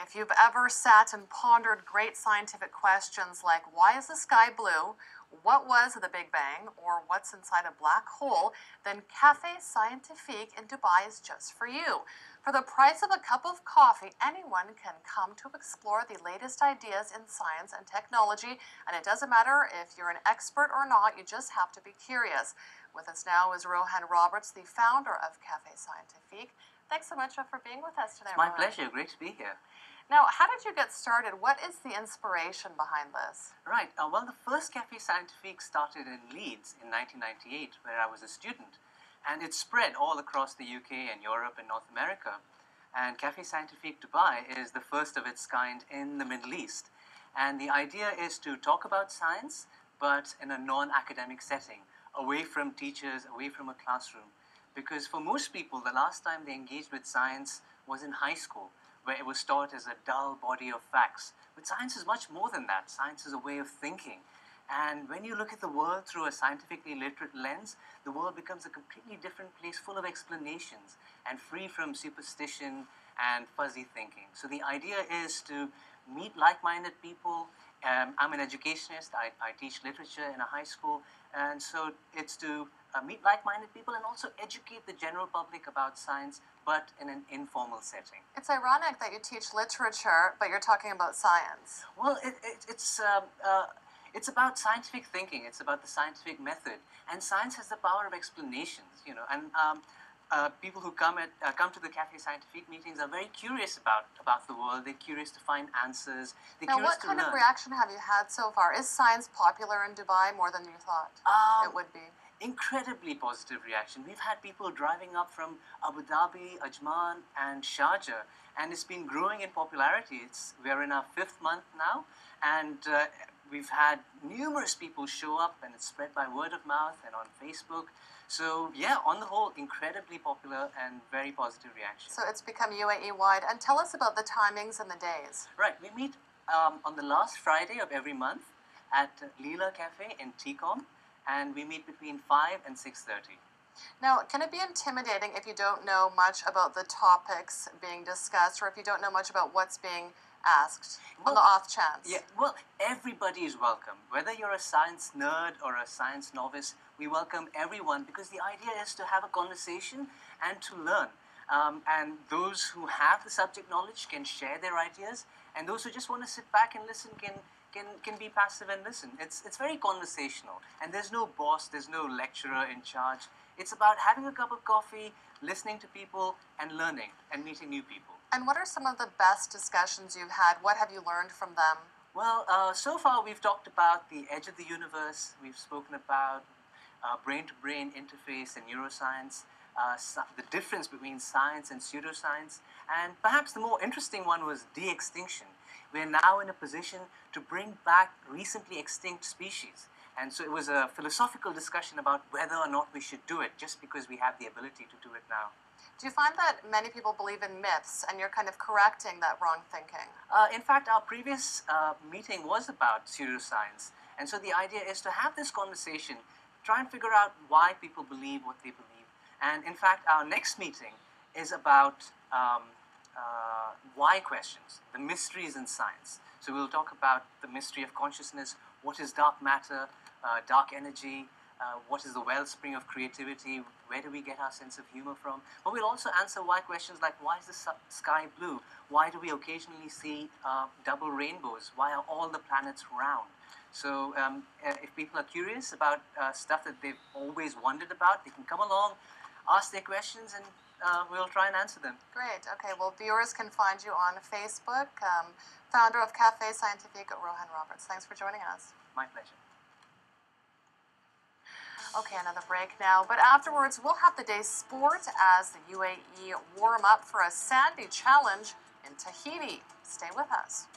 If you've ever sat and pondered great scientific questions like why is the sky blue, what was the Big Bang, or what's inside a black hole, then Café Scientifique in Dubai is just for you. For the price of a cup of coffee, anyone can come to explore the latest ideas in science and technology, and it doesn't matter if you're an expert or not, you just have to be curious. With us now is Rohan, the founder of Café Scientifique. Thanks so much for being with us today, My Rohan. pleasure. Great to be here. Now, how did you get started? What is the inspiration behind this? Right. Well, the first Café Scientifique started in Leeds in 1998, where I was a student. And it spread all across the UK and Europe and North America. And Café Scientifique Dubai is the first of its kind in the Middle East. And the idea is to talk about science, but in a non-academic setting, away from teachers, away from a classroom. Because for most people, the last time they engaged with science was in high school, where it was taught as a dull body of facts. But science is much more than that. Science is a way of thinking. And when you look at the world through a scientifically literate lens, the world becomes a completely different place full of explanations and free from superstition and fuzzy thinking. So the idea is to meet like-minded people. I'm an educationist. I teach literature in a high school. And so it's to meet like-minded people and also educate the general public about science, but in an informal setting. It's ironic that you teach literature, but you're talking about science. Well, it's about scientific thinking. It's about the scientific method, and science has the power of explanations. And people who come to the Café Scientifique meetings are very curious about the world. They're curious to find answers. They're now, curious what to kind learn. of reaction have you had so far? Is science popular in Dubai more than you thought it would be? Incredibly positive reaction. We've had people driving up from Abu Dhabi, Ajman, and Sharjah, and it's been growing in popularity. We're in our 5th month now, and we've had numerous people show up, and it's spread by word of mouth and on Facebook. So yeah, on the whole, incredibly popular and very positive reaction. So it's become UAE-wide. And tell us about the timings and the days. Right, we meet on the last Friday of every month at Leela Cafe in Tecom, and we meet between 5 and 6:30. Now, can it be intimidating if you don't know much about the topics being discussed, or if you don't know much about what's being asked on the off chance? Yeah, well, everybody is welcome. Whether you're a science nerd or a science novice, we welcome everyone because the idea is to have a conversation and to learn. And those who have the subject knowledge can share their ideas, and those who just want to sit back and listen can be passive and listen. It's very conversational, and there's no boss, there's no lecturer in charge. It's about having a cup of coffee, listening to people, and learning and meeting new people. And what are some of the best discussions you've had? What have you learned from them? Well, so far we've talked about the edge of the universe. We've spoken about brain-to-brain interface and neuroscience, the difference between science and pseudoscience, and perhaps the more interesting one was de-extinction. We're now in a position to bring back recently extinct species. And so it was a philosophical discussion about whether or not we should do it, just because we have the ability to do it now. Do you find that many people believe in myths, and you're kind of correcting that wrong thinking? In fact, our previous meeting was about pseudoscience. And so the idea is to have this conversation, try and figure out why people believe what they believe. And in fact, our next meeting is about why questions, the mysteries in science. So we'll talk about the mystery of consciousness, what is dark matter, dark energy, what is the wellspring of creativity, where do we get our sense of humor from? But we'll also answer why questions like, why is the sky blue? Why do we occasionally see double rainbows? Why are all the planets round? So if people are curious about stuff that they've always wondered about, they can come along, ask their questions, and we'll try and answer them. Great. Okay, well, viewers can find you on Facebook. Founder of Café Scientifique, Rohan Roberts. Thanks for joining us. My pleasure. Okay, another break now. But afterwards, we'll have the day's sport as the UAE warm up for a sandy challenge in Tahiti. Stay with us.